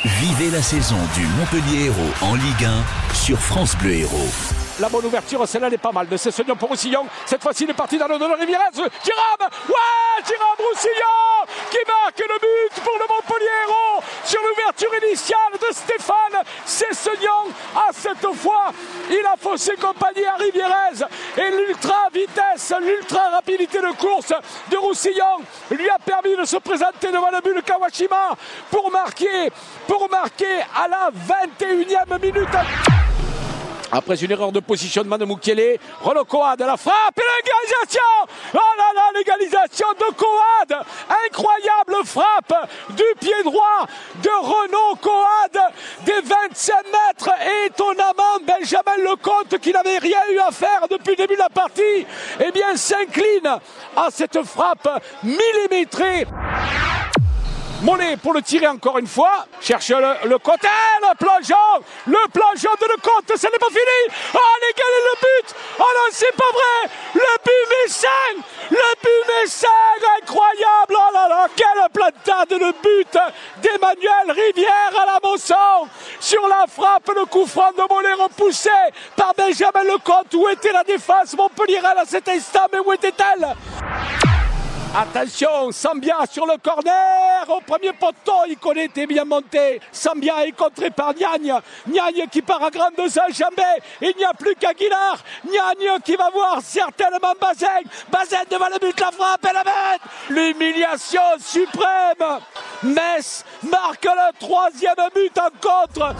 Vivez la saison du Montpellier Hérault en Ligue 1 sur France Bleu Hérault. La bonne ouverture, celle-là, elle est pas mal de Cessignon pour Roussillon. Cette fois-ci, il est parti dans le dos de Rivierez. Giram, ouais, Giram Roussillon qui marque le but pour le Montpellier Hérault sur l'ouverture initiale de Stéphane Cessignon. À cette fois, il a faussé compagnie à Rivierez et l'ultra vitesse, l'ultra rapidité de course de Roussillon lui a permis de se présenter devant le but de Kawashima pour marquer à la 21e minute. Après une erreur de positionnement de Mukiele, Renaud Coad, la frappe et l'égalisation. Oh là là, l'égalisation de Coad. Incroyable frappe du pied droit de Renaud Coad des 25 mètres. Et étonnamment, Benjamin Lecomte, qui n'avait rien eu à faire depuis le début de la partie, eh bien s'incline à cette frappe millimétrée. Mollet pour le tirer encore une fois, cherche le côté, le plongeon de Lecomte, ce n'est pas fini. Oh, l'égaler le but. Oh non, c'est pas vrai. Le but Messin, incroyable. Oh là là, quelle plantade de but d'Emmanuel Rivière à la Mosson sur la frappe, le coup franc de Mollet repoussé par Benjamin Lecomte. Où était la défense montpelliéraine à cet instant, mais où était-elle? Attention, Sambia sur le corner, au premier poteau, il était bien monté. Sambia est contré par Niagne. Niagne qui part à grandes enjambées. Il n'y a plus qu'Aguilar. Niagne qui va voir certainement Bazin. Bazin devant le but, la frappe et la mène. L'humiliation suprême. Metz marque le 3e but en contre.